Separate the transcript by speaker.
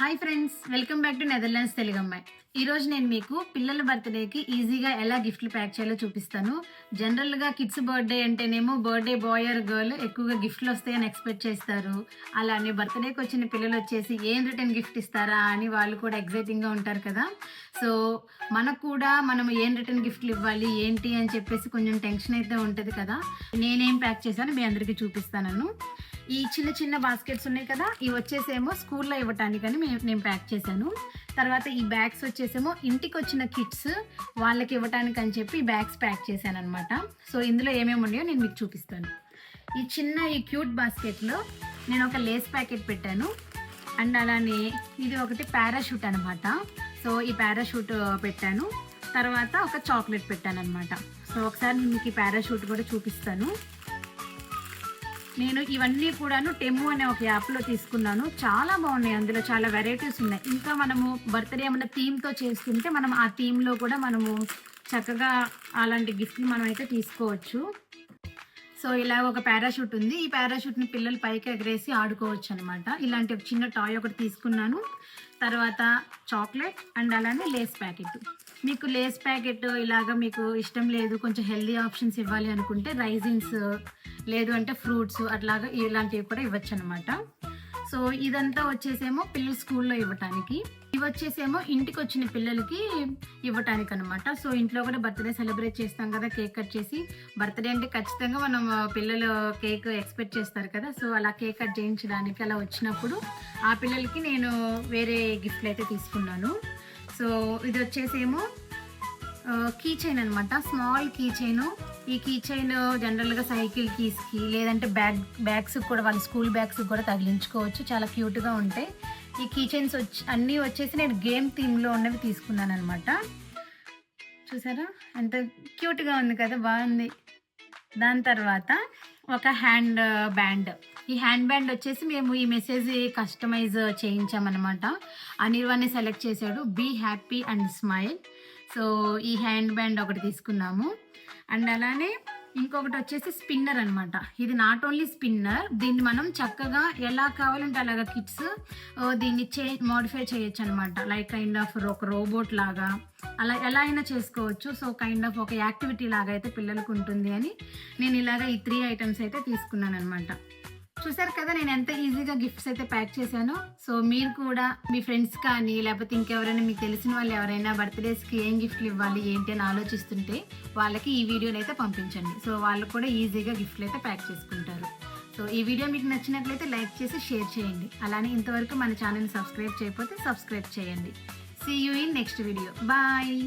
Speaker 1: Hi friends, welcome back to Netherlands Telugu అమ్మాయి. ఈరోజు నేను మీకు పిల్లల బర్త్డేకి ఈజీగా ఎలా గిఫ్ట్లు ప్యాక్ చేయాలో చూపిస్తాను. జనరల్గా కిడ్స్ బర్త్డే అంటేనేమో బర్త్డే బాయ్ ఆర్ గర్ల్ ఎక్కువగా గిఫ్ట్లు వస్తాయని ఎక్స్పెక్ట్ చేస్తారు. అలానే బర్త్డేకి వచ్చిన పిల్లలు వచ్చేసి ఏం రిటర్న్ గిఫ్ట్ ఇస్తారా అని వాళ్ళు కూడా ఎగ్జైటింగ్గా ఉంటారు కదా. సో మనకు కూడా మనం ఏం రిటర్న్ గిఫ్ట్లు ఇవ్వాలి ఏంటి అని చెప్పేసి కొంచెం టెన్షన్ అయితే ఉంటుంది కదా. నేనేం ప్యాక్ చేశాను మీ అందరికీ చూపిస్తాను. ఈ చిన్న చిన్న బాస్కెట్స్ ఉన్నాయి కదా, ఇవి వచ్చేసేమో స్కూల్లో ఇవ్వటానికని నేను ప్యాక్ చేశాను. తర్వాత ఈ బ్యాగ్స్ వచ్చేసేమో ఇంటికి వచ్చిన కిడ్స్ వాళ్ళకి ఇవ్వటానికి అని చెప్పి ఈ బ్యాగ్స్ ప్యాక్ చేశాను అనమాట. సో ఇందులో ఏమేమి ఉన్నాయో నేను మీకు చూపిస్తాను. ఈ క్యూట్ బాస్కెట్లో నేను ఒక లేస్ ప్యాకెట్ పెట్టాను. అండ్ అలానే ఇది ఒకటి పారాషూట్ అనమాట. సో ఈ పారాషూట్ పెట్టాను. తర్వాత ఒక చాక్లెట్ పెట్టాను అనమాట. సో ఒకసారి మీకు ఈ పారాషూట్ కూడా చూపిస్తాను. నేను ఇవన్నీ కూడాను టెము అనే ఒక యాప్లో తీసుకున్నాను. చాలా బాగున్నాయి, అందులో చాలా వెరైటీస్ ఉన్నాయి. ఇంకా మనము బర్త్డే ఏమన్నా థీమ్తో చేస్తుంటే మనం ఆ థీమ్లో కూడా మనము చక్కగా అలాంటి గిఫ్ట్ని మనం అయితే తీసుకోవచ్చు. సో ఇలా ఒక పారాషూట్ ఉంది. ఈ పారాషూట్ని పిల్లలు పైకి ఎగరేసి ఆడుకోవచ్చు అనమాట. ఇలాంటి ఒక చిన్న టాయ్ ఒకటి తీసుకున్నాను. తర్వాత చాక్లెట్ అండ్ అలానే లేస్ ప్యాకెట్. మీకు లేస్ ప్యాకెట్ ఇలాగ మీకు ఇష్టం లేదు, కొంచెం హెల్దీ ఆప్షన్స్ ఇవ్వాలి అనుకుంటే రైజిన్స్ లేదు అంటే ఫ్రూట్స్ అట్లాగా ఇలాంటివి కూడా ఇవ్వచ్చు అనమాట. సో ఇదంతా వచ్చేసేమో పిల్లలు స్కూల్లో ఇవ్వటానికి, ఇవి వచ్చేసేమో ఇంటికి వచ్చిన పిల్లలకి ఇవ్వటానికి అనమాట. సో ఇంట్లో కూడా బర్త్డే సెలబ్రేట్ చేస్తాం కదా, కేక్ కట్ చేసి. బర్త్డే అంటే ఖచ్చితంగా మనం పిల్లలు కేక్ ఎక్స్పెక్ట్ చేస్తారు కదా. సో అలా కేక్ కట్ చేయించడానికి అలా వచ్చినప్పుడు ఆ పిల్లలకి నేను వేరే గిఫ్ట్లు అయితే తీసుకున్నాను. సో ఇది వచ్చేసేమో కీ చైన్ అనమాట, స్మాల్ కీ చైన్. ఈ కీ చైన్ జనరల్గా సైకిల్ కీస్కి లేదంటే బ్యాగ్స్ కూడా, వాళ్ళ స్కూల్ బ్యాగ్స్ కూడా తగిలించుకోవచ్చు. చాలా క్యూట్గా ఉంటాయి. ఈ కీ చైన్స్ అన్నీ వచ్చేసి నేను గేమ్ థీమ్లో ఉన్నవి తీసుకున్నాను అనమాట. చూసారా ఎంత క్యూట్గా ఉంది కదా, బాగుంది. దాని తర్వాత ఒక హ్యాండ్ బ్యాండ్. ఈ హ్యాండ్ బ్యాండ్ వచ్చేసి మేము ఈ మెసేజ్ కస్టమైజ్ చేయించామన్నమాట. అనిర్వాణి సెలెక్ట్ చేశాడు, be happy and smile. So ఈ హ్యాండ్ బ్యాండ్ ఒకటి తీసుకున్నాము. అండ్ అలానే ఇంకొకటి వచ్చేసి స్పిన్నర్ అనమాట. ఇది నాట్ ఓన్లీ స్పిన్నర్, దీన్ని మనం చక్కగా ఎలా కావాలంటే అలాగా కిడ్స్ దీన్ని మోడిఫై చేయొచ్చు అనమాట. లైక్ కైండ్ ఆఫ్ ఒక రోబోట్ లాగా అలా ఎలా అయినా చేసుకోవచ్చు. సో కైండ్ ఆఫ్ ఒక యాక్టివిటీ లాగా అయితే పిల్లలకు ఉంటుంది అని నేను ఇలాగ ఈ 3 ఐటమ్స్ అయితే తీసుకున్నాను అనమాట. చూసారు కదా నేను ఎంత ఈజీగా గిఫ్ట్స్ అయితే ప్యాక్ చేశాను. సో మీరు కూడా మీ ఫ్రెండ్స్ కానీ లేకపోతే ఇంకెవరైనా మీకు తెలిసిన వాళ్ళు ఎవరైనా బర్త్డేస్కి ఏం గిఫ్ట్లు ఇవ్వాలి ఏంటి అని ఆలోచిస్తుంటే వాళ్ళకి ఈ వీడియోని అయితే పంపించండి. సో వాళ్ళు కూడా ఈజీగా గిఫ్ట్లు అయితే ప్యాక్ చేసుకుంటారు. సో ఈ వీడియో మీకు నచ్చినట్లయితే లైక్ చేసి షేర్ చేయండి. అలానే ఇంతవరకు మన ఛానల్ని సబ్స్క్రైబ్ చేయకపోతే సబ్స్క్రైబ్ చేయండి. See you in next video. Bye.